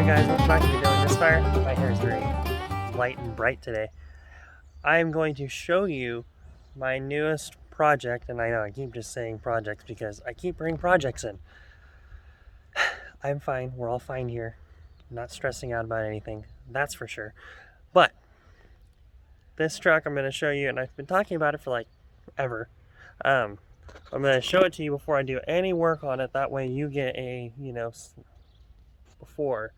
on, guys, welcome back to the Doing This Fire. My hair is very light and bright today. I am going to show you my newest project, and I know I keep just saying projects because I keep bringing projects in. I'm fine, we're all fine here. I'm not stressing out about anything, that's for sure. But this truck I'm going to show you, and I've been talking about it for like ever. I'm going to show it to you before I do any work on it. That way you get a, before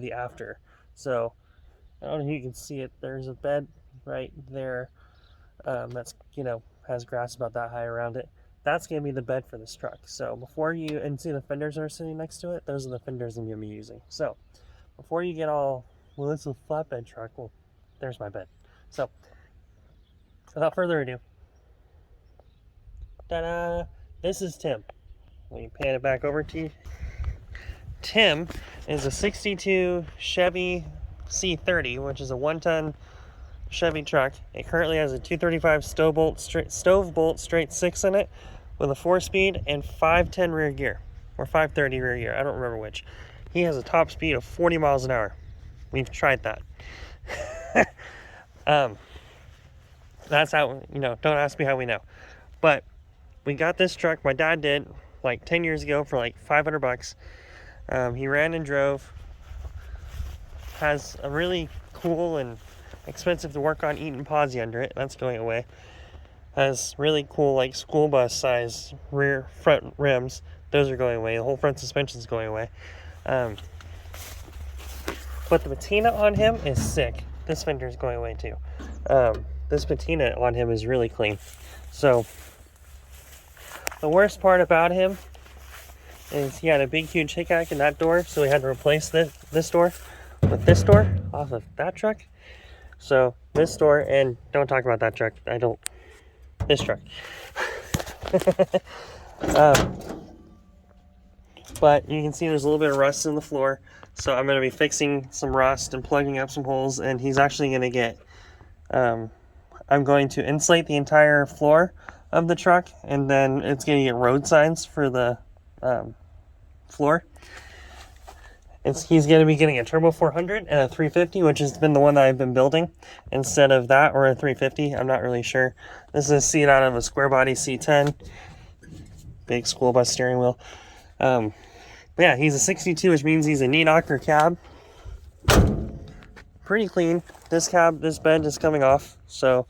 the after. So I don't know if you can see it. There's a bed right there that's has grass about that high around it. That's gonna be the bed for this truck. So before you and see the fenders that are sitting next to it, those are the fenders I'm gonna be using. So before you get all, well, it's a flatbed truck, well, there's my bed. So without further ado, ta-da! This is Tim. Let me pan it back over to you. Tim is a 62 Chevy C30, which is a 1-ton Chevy truck. It currently has a 235 stove bolt straight 6 in it with a 4-speed and 510 rear gear, or 530 rear gear. I don't remember which. He has a top speed of 40 miles an hour. We've tried that. That's how, don't ask me how we know. But we got this truck, my dad did, like 10 years ago for like $500. He ran and drove, has a really cool and expensive to work on Eaton posi under it, that's going away. Has really cool like school bus size front rims, those are going away. The whole front suspension is going away. But the patina on him is sick. This fender is going away too. This patina on him is really clean. So the worst part about him is he had a big huge hiccup in that door, so we had to replace this door with this door off of that truck. So this door, and don't talk about that truck, this truck. But you can see there's a little bit of rust in the floor, so I'm going to be fixing some rust and plugging up some holes, and he's actually going to get, I'm going to insulate the entire floor of the truck, and then it's going to get road signs for the floor. He's going to be getting a turbo 400 and a 350, which has been the one that I've been building instead of that, or a 350. I'm not really sure. This is a seat out of a square body C10, big school bus steering wheel. But yeah, he's a 62, which means he's a knee knocker cab. Pretty clean. This bed is coming off. So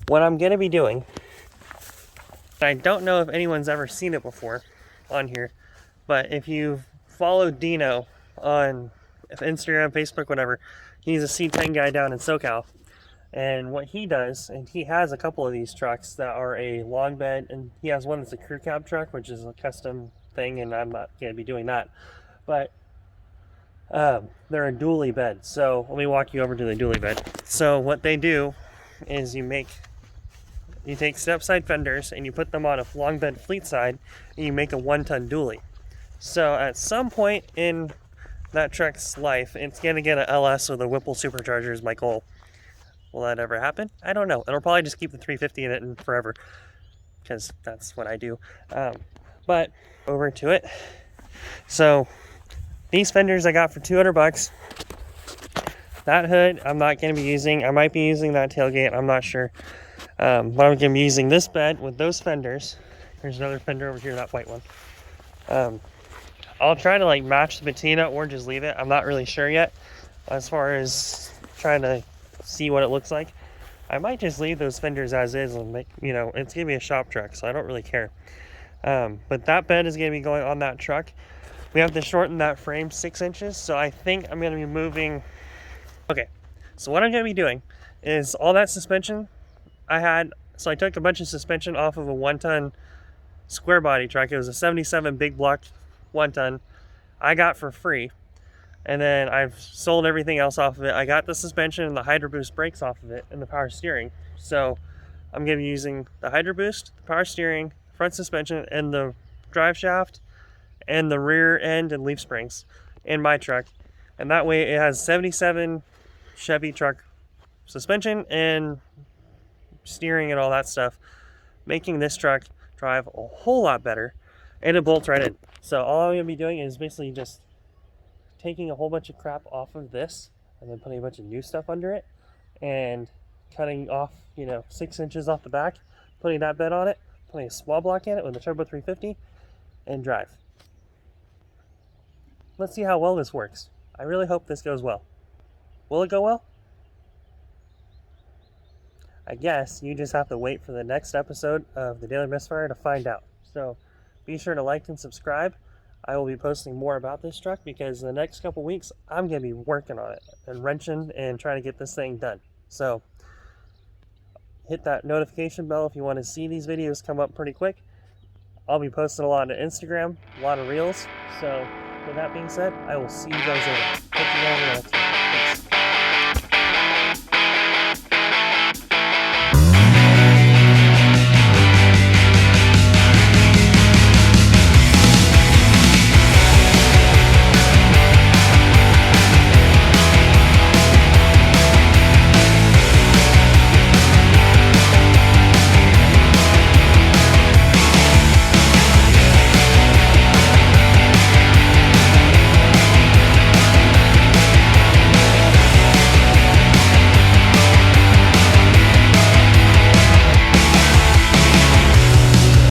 what I'm going to be doing, I don't know if anyone's ever seen it before on here, but if you've followed Dino on Instagram, Facebook, whatever, he's a C10 guy down in SoCal. And what he does, and he has a couple of these trucks that are a long bed, and he has one that's a crew cab truck, which is a custom thing, and I'm not going to be doing that. But they're a dually bed. So let me walk you over to the dually bed. So what they do is you take step side fenders and you put them on a long bed fleet side, and you make a 1-ton dually. So at some point in that truck's life, it's going to get an LS with a Whipple supercharger is my goal. Will that ever happen? I don't know. It'll probably just keep the 350 in it and forever, because that's what I do. But over to it. So these fenders I got for $200. That hood I'm not going to be using. I might be using that tailgate. I'm not sure. But I'm going to be using this bed with those fenders. There's another fender over here, that white one. I'll try to like match the patina or just leave it. I'm not really sure yet as far as trying to see what it looks like. I might just leave those fenders as is and make, it's gonna be a shop truck, so I don't really care. But that bed is gonna be going on that truck. We have to shorten that frame 6 inches, so I think I'm gonna be moving. Okay, so what I'm gonna be doing is all that suspension I had, so I took a bunch of suspension off of a 1-ton square body truck. It was a 77 big block 1-ton I got for free, and then I've sold everything else off of it. I got the suspension and the Hydro Boost brakes off of it and the power steering. So I'm going to be using the Hydro Boost, the power steering, front suspension, and the drive shaft and the rear end and leaf springs in my truck. And that way it has 77 Chevy truck suspension and steering and all that stuff, making this truck drive a whole lot better, and it bolts right in. So all I'm going to be doing is basically just taking a whole bunch of crap off of this and then putting a bunch of new stuff under it and cutting off, 6 inches off the back, putting that bed on it, putting a small block in it with a Turbo 350, and drive. Let's see how well this works. I really hope this goes well. Will it go well? I guess you just have to wait for the next episode of the Daily Misfire to find out. So be sure to like and subscribe. I will be posting more about this truck because the next couple weeks I'm going to be working on it and wrenching and trying to get this thing done. So hit that notification bell if you want to see these videos come up pretty quick. I'll be posting a lot on Instagram, a lot of reels. So with that being said, I will see you guys later. Hope you guys are next time. Thanks.